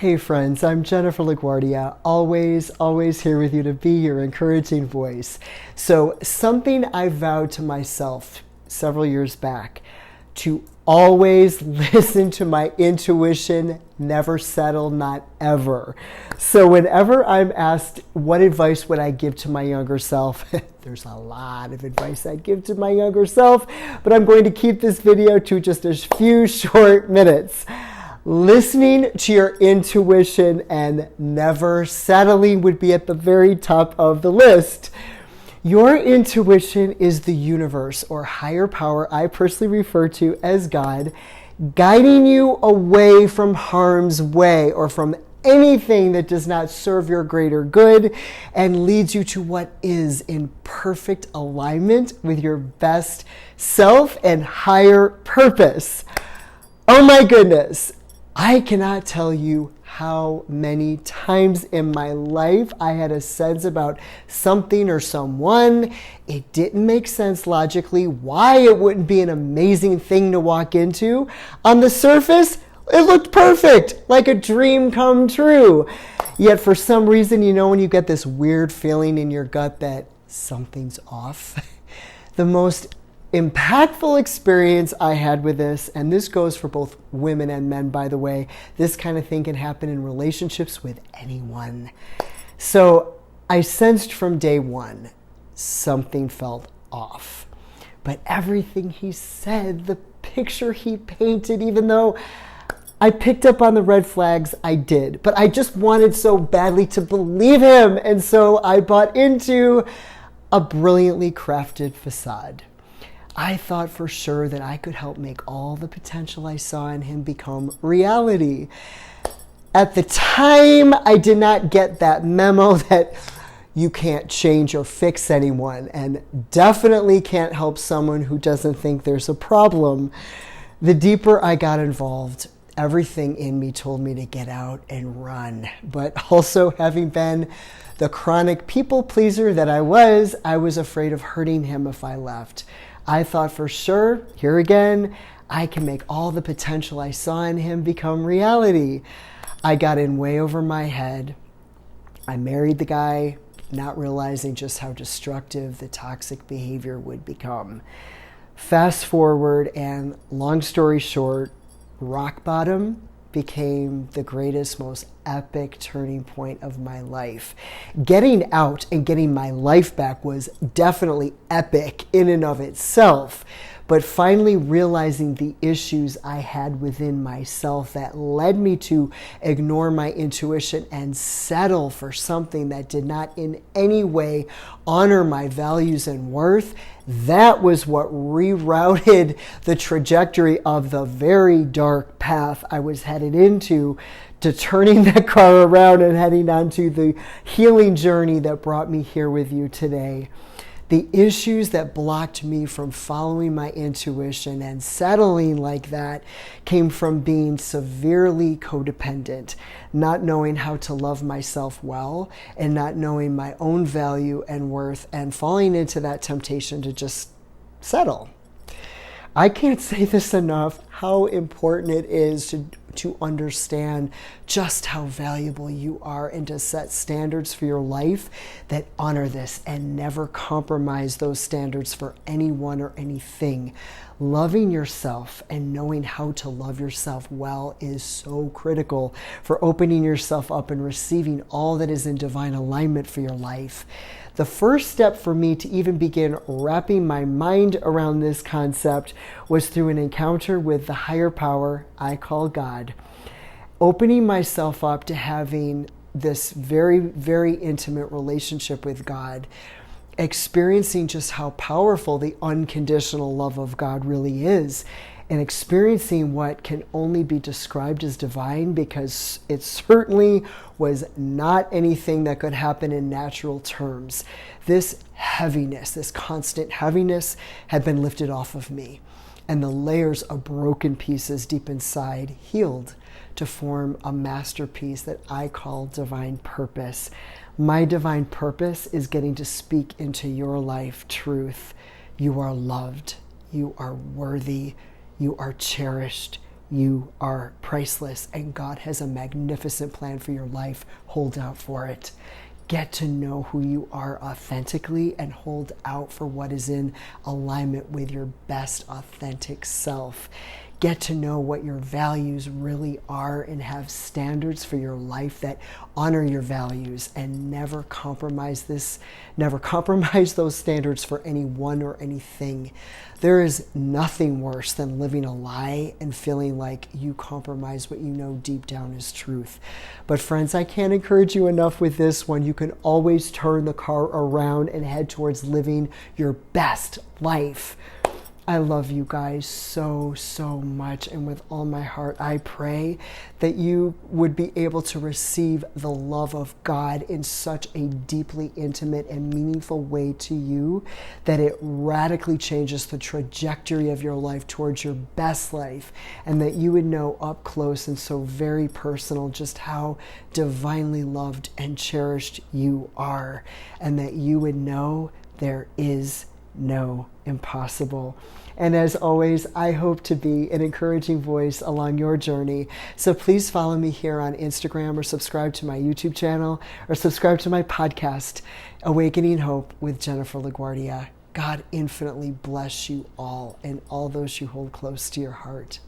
Hey friends, I'm Jennifer LaGuardia, always here with you to be your encouraging voice. So something I vowed to myself several years back, to always listen to my intuition, never settle, not ever. So whenever I'm asked what advice would I give to my younger self, there's a lot of advice I'd give to my younger self, but I'm going to keep this video to just a few short minutes. Listening to your intuition and never settling would be at the very top of the list. Your intuition is the universe or higher power I personally refer to as God, guiding you away from harm's way or from anything that does not serve your greater good and leads you to what is in perfect alignment with your best self and higher purpose. Oh my goodness. I cannot tell you how many times in my life I had a sense about something or someone. It didn't make sense logically why it wouldn't be an amazing thing to walk into. On the surface, it looked perfect, like a dream come true. Yet for some reason, when you get this weird feeling in your gut that something's off, the most impactful experience I had with this, and this goes for both women and men, by the way, this kind of thing can happen in relationships with anyone. So I sensed from day one, something felt off. But everything he said, the picture he painted, even though I picked up on the red flags, I did. But I just wanted so badly to believe him. And so I bought into a brilliantly crafted facade. I thought for sure that I could help make all the potential I saw in him become reality. At the time, I did not get that memo that you can't change or fix anyone, and definitely can't help someone who doesn't think there's a problem. The deeper I got involved, everything in me told me to get out and run. But also, having been the chronic people pleaser that I was afraid of hurting him if I left. I thought for sure, here again, I can make all the potential I saw in him become reality. I got in way over my head. I married the guy, not realizing just how destructive the toxic behavior would become. Fast forward, and long story short, rock bottom became the greatest, most epic turning point of my life. Getting out and getting my life back was definitely epic in and of itself, but finally realizing the issues I had within myself that led me to ignore my intuition and settle for something that did not in any way honor my values and worth, that was what rerouted the trajectory of the very dark path I was headed into, to turning that car around and heading onto the healing journey that brought me here with you today. The issues that blocked me from following my intuition and settling like that came from being severely codependent, not knowing how to love myself well, and not knowing my own value and worth, and falling into that temptation to just settle. I can't say this enough, how important it is to understand just how valuable you are, and to set standards for your life that honor this and never compromise those standards for anyone or anything. Loving yourself and knowing how to love yourself well is so critical for opening yourself up and receiving all that is in divine alignment for your life. The first step for me to even begin wrapping my mind around this concept was through an encounter with the higher power I call God. Opening myself up to having this very, very intimate relationship with God, experiencing just how powerful the unconditional love of God really is, and experiencing what can only be described as divine, because it certainly was not anything that could happen in natural terms. This heaviness, this constant heaviness, had been lifted off of me, and the layers of broken pieces deep inside healed to form a masterpiece that I call divine purpose. My divine purpose is getting to speak into your life truth. You are loved. You are worthy. You are cherished. you are priceless, and God has a magnificent plan for your life. Hold out for it. Get to know who you are authentically and hold out for what is in alignment with your best authentic self. Get to know what your values really are and have standards for your life that honor your values, and never compromise those standards for anyone or anything. There is nothing worse than living a lie and feeling like you compromise what you know deep down is truth. But friends, I can't encourage you enough with this one. You can always turn the car around and head towards living your best life. I love you guys so, so much. And with all my heart, I pray that you would be able to receive the love of God in such a deeply intimate and meaningful way to you that it radically changes the trajectory of your life towards your best life, and that you would know up close and so very personal just how divinely loved and cherished you are, and that you would know there is no impossible. And as always, I hope to be an encouraging voice along your journey. So please follow me here on Instagram, or subscribe to my YouTube channel, or subscribe to my podcast, Awakening Hope with Jennifer LaGuardia. God infinitely bless you all and all those you hold close to your heart.